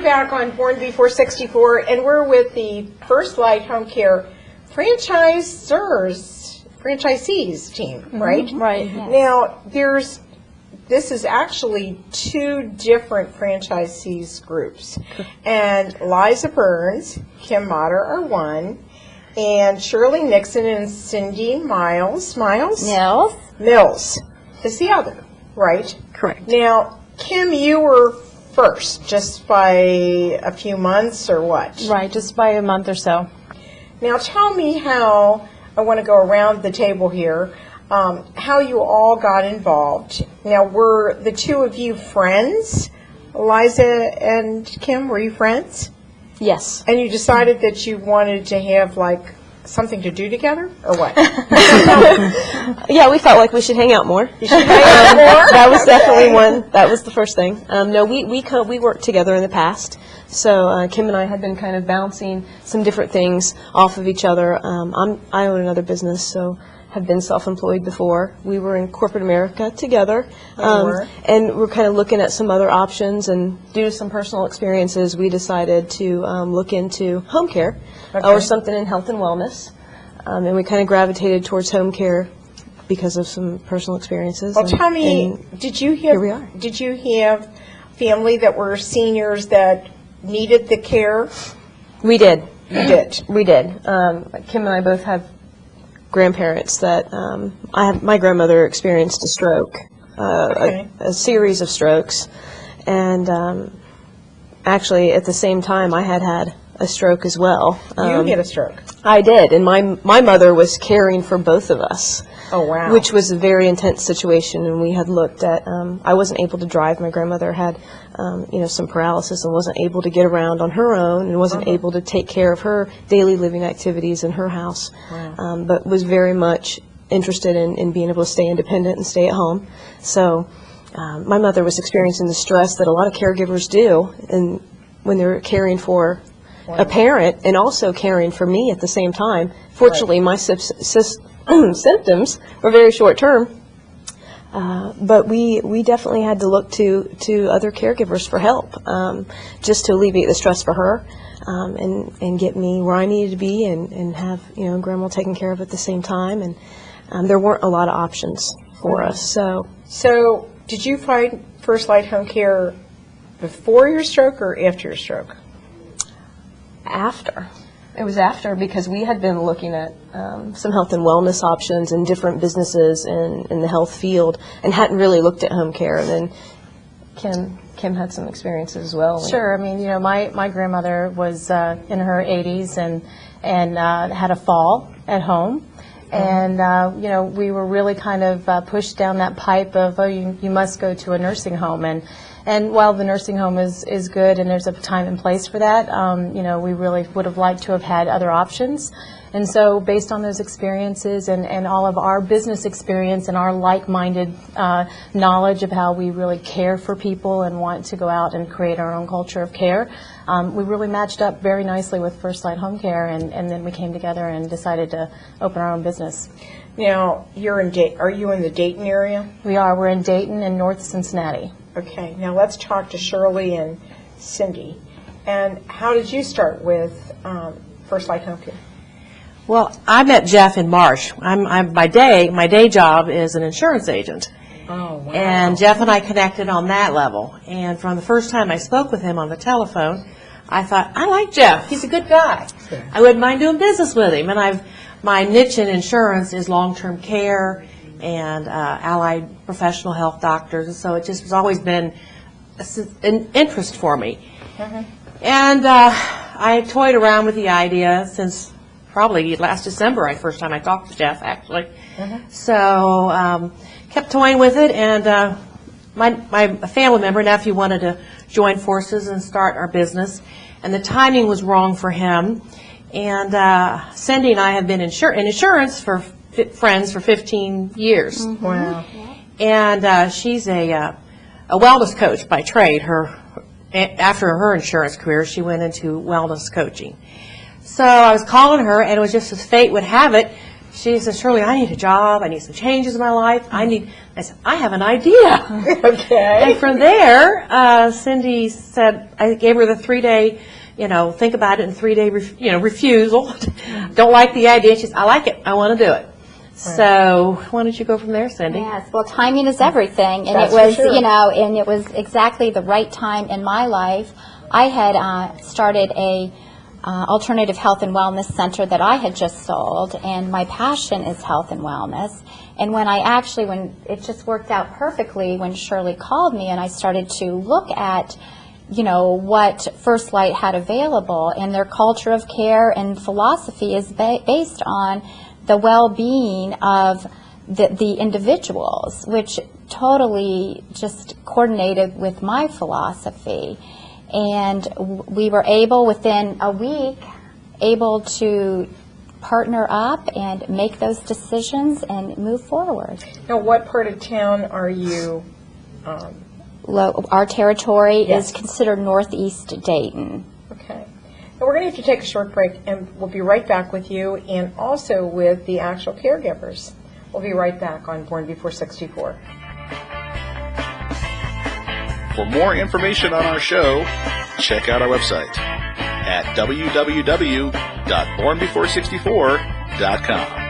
back on Born Before 64, and we're with the FirstLight HomeCare franchisees team, right? Right. Yes. Now, this is actually two different franchisees groups, and Liza Burns, Kim Motter are one, and Shirley Nixon and Cindy Mills is the other, right? Correct. Now, Kim, you were first, just by a few months or what? Right, just by a month or so. Now, tell me how, I want to go around the table here, how you all got involved. Now, were the two of you friends? Liza and Kim, were you friends? Yes. And you decided that you wanted to have, like, something to do together, or what? Yeah, we felt like we should hang out more. You should hang out more? That was definitely one. That was the first thing. No, we worked together in the past. So Kim and I had been kind of bouncing some different things off of each other. I own another business, so have been self-employed before. We were in corporate America together, and we're kind of looking at some other options. And due to some personal experiences, we decided to look into home care or something in health and wellness. And we kind of gravitated towards home care because of some personal experiences. Well, tell me, did you have family that were seniors that needed the care? We did. You did. We did. Kim and I both have grandparents that my grandmother experienced a stroke, a series of strokes, and actually at the same time I had a stroke as well. You had a stroke? I did, and my mother was caring for both of us. Oh, wow. Which was a very intense situation, and we had looked at, I wasn't able to drive. My grandmother had, some paralysis and wasn't able to get around on her own and wasn't able to take care of her daily living activities in her house, but was very much interested in being able to stay independent and stay at home. So my mother was experiencing the stress that a lot of caregivers do and when they're caring for a parent and also caring for me at the same time. Fortunately, my symptoms were very short term, but we definitely had to look to other caregivers for help, just to alleviate the stress for her, and get me where I needed to be and have grandma taken care of at the same time, and there weren't a lot of options for us. So did you find FirstLight Home Care before your stroke or after your stroke? After. It was after, because we had been looking at some health and wellness options in different businesses in the health field and hadn't really looked at home care. And then Kim had some experiences as well. Sure. I mean, my grandmother was in her 80s and had a fall at home. And, we were really kind of pushed down that pipe of, you must go to a nursing home. And while the nursing home is good and there's a time and place for that, we really would have liked to have had other options. And so based on those experiences and all of our business experience and our like-minded knowledge of how we really care for people and want to go out and create our own culture of care, we really matched up very nicely with FirstLight Home Care, and then we came together and decided to open our own business. Now, are you in the Dayton area? We are. We're in Dayton and North Cincinnati. Okay, now let's talk to Shirley and Cindy. And how did you start with FirstLight Home Care? Well, I met Jeff in March. My day job is an insurance agent. Oh, wow. And Jeff and I connected on that level. And from the first time I spoke with him on the telephone, I thought, I like Jeff. He's a good guy. Sure. I wouldn't mind doing business with him. And my niche in insurance is long-term care and allied professional health doctors. And so it just has always been an interest for me. And I toyed around with the idea since probably last December, first time I talked to Jeff, actually. So kept toying with it, and my family member, nephew, wanted to join forces and start our business, and the timing was wrong for him. And Cindy and I have been in insurance for friends for 15 years. Wow. And she's a wellness coach by trade. After her insurance career, she went into wellness coaching. So I was calling her, and it was just as fate would have it, she said, Shirley, I need a job. I need some changes in my life. I said, I have an idea. Okay. And from there, Cindy said, I gave her the 3-day, think about it in 3-day, refusal. Don't like the idea. She said, I like it. I want to do it. So why don't you go from there, Cindy? Yes, well, timing is everything, and That's it was, for sure. and it was exactly the right time in my life. I had started a alternative health and wellness center that I had just sold, and my passion is health and wellness. And when it just worked out perfectly when Shirley called me, and I started to look at what FirstLight had available, and their culture of care and philosophy is based on the well-being of the individuals, which totally just coordinated with my philosophy. And we were able, within a week, to partner up and make those decisions and move forward. Now, what part of town are you? Our territory Yes. is considered Northeast Dayton. Okay. Now, we're going to have to take a short break, and we'll be right back with you, and also with the actual caregivers. We'll be right back on Born Before 64. For more information on our show, check out our website at www.bornbefore64.com.